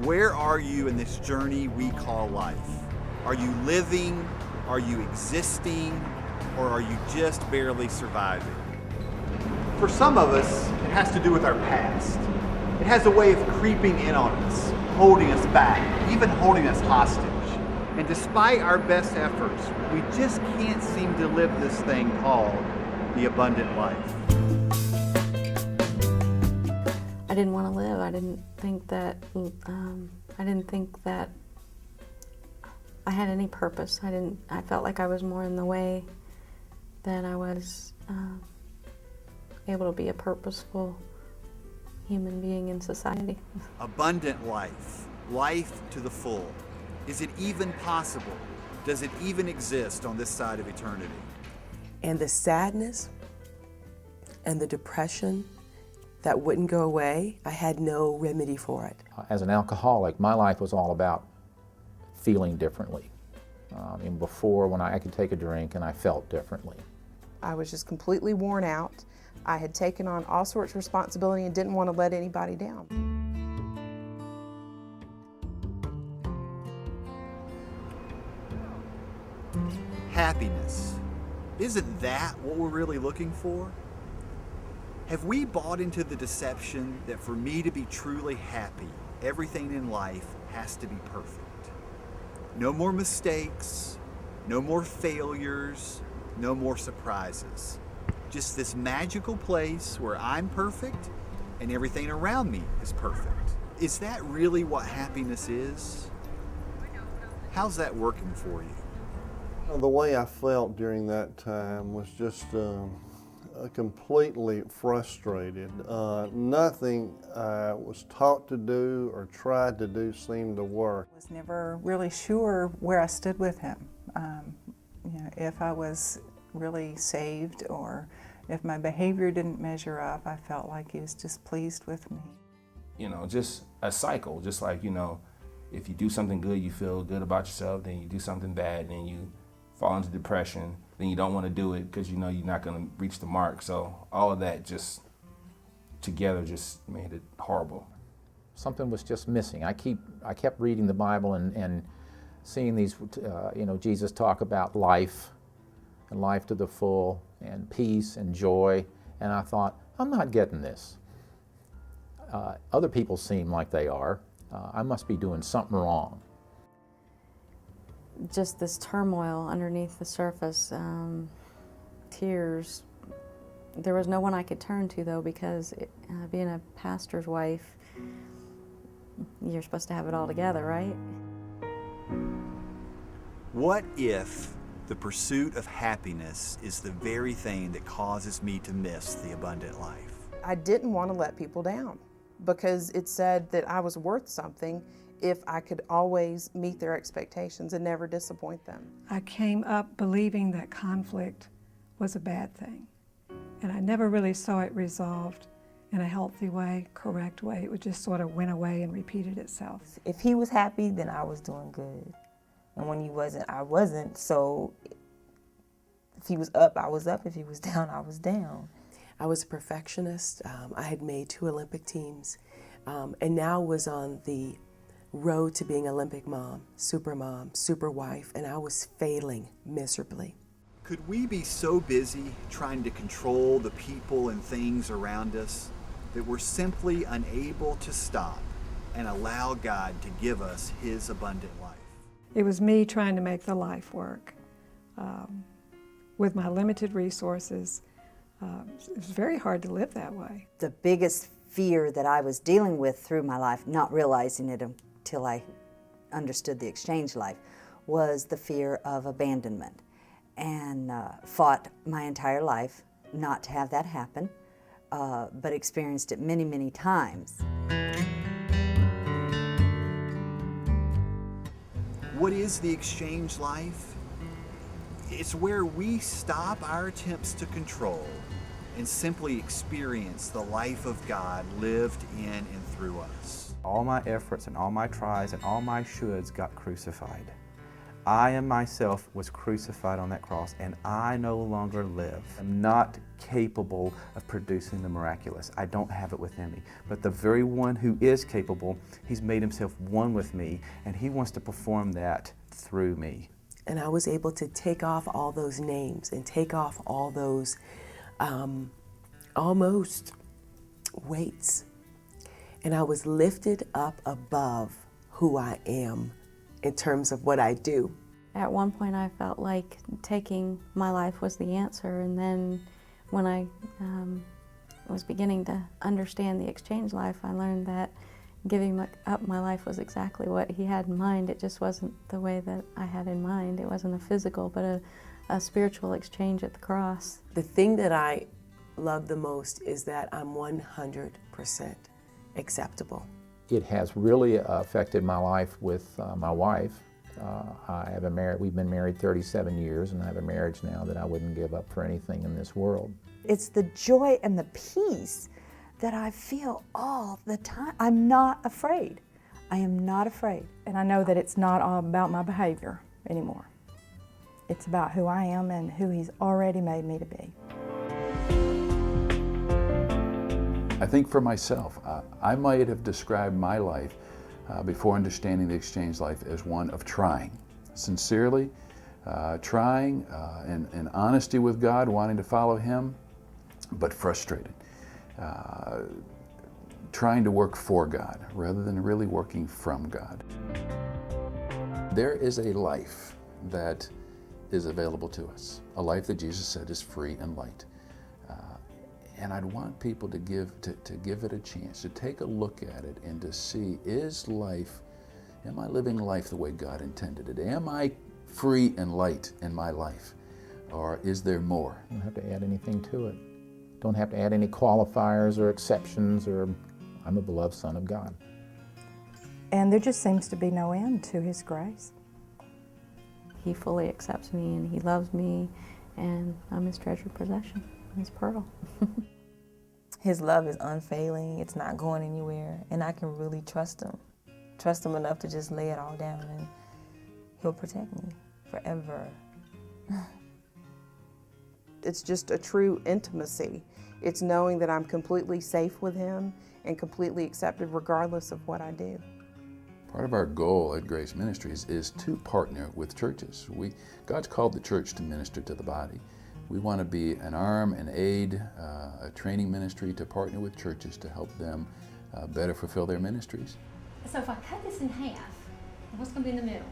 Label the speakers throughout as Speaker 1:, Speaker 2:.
Speaker 1: Where are you in this journey we call life? Are you living? Are you existing? Or are you just barely surviving? For some of us, it has to do with our past. It has a way of creeping in on us, holding us back, even holding us hostage. And despite our best efforts, we just can't seem to live this thing called the abundant life.
Speaker 2: I didn't want to live. I didn't think that I had any purpose. I felt like I was more in the way than I was able to be a purposeful human being in society.
Speaker 1: Abundant life, life to the full. Is it even possible? Does it even exist on this side of eternity?
Speaker 3: And the sadness and the depression that wouldn't go away, I had no remedy for it.
Speaker 4: As an alcoholic, my life was all about feeling differently. And before, when I could take a drink and I felt differently.
Speaker 5: I was just completely worn out. I had taken on all sorts of responsibility and didn't want to let anybody down.
Speaker 1: Happiness. Isn't that what we're really looking for? Have we bought into the deception that for me to be truly happy, everything in life has to be perfect? No more mistakes, no more failures, no more surprises. Just this magical place where I'm perfect and everything around me is perfect. Is that really what happiness is? How's that working for you?
Speaker 6: The way I felt during that time was just completely frustrated. Nothing I was taught to do or tried to do seemed to work.
Speaker 7: I was never really sure where I stood with him. If I was really saved or if my behavior didn't measure up, I felt like he was displeased with me.
Speaker 8: Just a cycle, just like, if you do something good, you feel good about yourself, then you do something bad, then you fall into depression, then you don't want to do it because you're not going to reach the mark. So all of that just together just made it horrible.
Speaker 4: Something was just missing. I kept reading the Bible and seeing these, Jesus talk about life and life to the full and peace and joy, and I thought, I'm not getting this. Other people seem like they are. I must be doing something wrong.
Speaker 2: Just this turmoil underneath the surface, tears. There was no one I could turn to, though, because being a pastor's wife, you're supposed to have it all together, right?
Speaker 1: What if the pursuit of happiness is the very thing that causes me to miss the abundant life?
Speaker 5: I didn't want to let people down because it said that I was worth something if I could always meet their expectations and never disappoint them.
Speaker 9: I came up believing that conflict was a bad thing, and I never really saw it resolved in a healthy way, correct way. It would just sort of went away and repeated itself.
Speaker 10: If he was happy, then I was doing good. And when he wasn't, I wasn't. So if he was up, I was up. If he was down, I was down.
Speaker 3: I was a perfectionist. I had made 2 Olympic teams, and now was on the road to being Olympic mom, super wife, and I was failing miserably.
Speaker 1: Could we be so busy trying to control the people and things around us that we're simply unable to stop and allow God to give us His abundant life?
Speaker 9: It was me trying to make the life work. With my limited resources, it was very hard to live that way.
Speaker 11: The biggest fear that I was dealing with through my life, not realizing it until I understood the exchange life, was the fear of abandonment. And fought my entire life not to have that happen, but experienced it many, many times.
Speaker 1: What is the exchange life? It's where we stop our attempts to control and simply experience the life of God lived in and through us.
Speaker 12: All my efforts and all my tries and all my shoulds got crucified. I am myself was crucified on that cross, and I no longer live. I'm not capable of producing the miraculous. I don't have it within me. But the very one who is capable, he's made himself one with me, and he wants to perform that through me.
Speaker 3: And I was able to take off all those names and take off all those almost weights. And I was lifted up above who I am in terms of what I do.
Speaker 2: At one point I felt like taking my life was the answer, and then when I was beginning to understand the exchange life, I learned that giving up my life was exactly what he had in mind. It just wasn't the way that I had in mind. It wasn't a physical, but a spiritual exchange at the cross.
Speaker 3: The thing that I love the most is that I'm 100% acceptable.
Speaker 4: It has really affected my life with my wife. We've been married 37 years, and I have a marriage now that I wouldn't give up for anything in this world.
Speaker 11: It's the joy and the peace that I feel all the time. I'm not afraid. I am not afraid.
Speaker 13: And I know that it's not all about my behavior anymore. It's about who I am and who He's already made me to be.
Speaker 14: I think for myself, I might have described my life before understanding the exchange life as one of trying, sincerely trying in honesty with God, wanting to follow Him, but frustrated, trying to work for God rather than really working from God. There is a life that is available to us, a life that Jesus said is free and light. And I'd want people to give it a chance, to take a look at it and to see, am I living life the way God intended it? Am I free and light in my life? Or is there more?
Speaker 4: You don't have to add anything to it. Don't have to add any qualifiers or exceptions, or I'm a beloved son of God.
Speaker 13: And there just seems to be no end to His grace.
Speaker 2: He fully accepts me, and He loves me, and I'm His treasured possession, His pearl.
Speaker 10: His love is unfailing. It's not going anywhere. And I can really trust Him. Trust Him enough to just lay it all down, and He'll protect me forever.
Speaker 5: It's just a true intimacy. It's knowing that I'm completely safe with Him and completely accepted regardless of what I do.
Speaker 14: Part of our goal at Grace Ministries is to partner with churches. God's called the church to minister to the body. We want to be an arm, an aid, a training ministry to partner with churches to help them better fulfill their ministries.
Speaker 15: So if I cut this in half, what's going to be in the middle?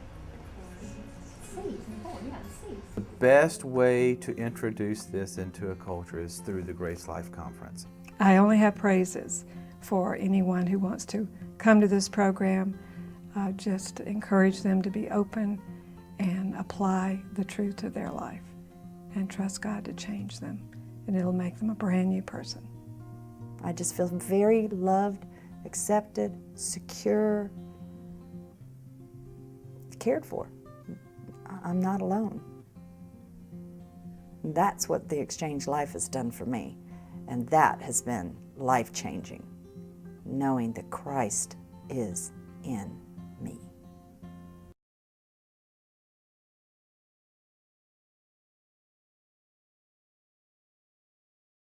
Speaker 15: Seeds. Yeah, seeds.
Speaker 12: The best way to introduce this into a culture is through the Grace Life Conference.
Speaker 9: I only have praises for anyone who wants to come to this program. Just encourage them to be open and apply the truth to their life and trust God to change them, and it'll make them a brand new person.
Speaker 11: I just feel very loved, accepted, secure, cared for. I'm not alone. That's what the exchange life has done for me, and that has been life-changing, knowing that Christ is in me.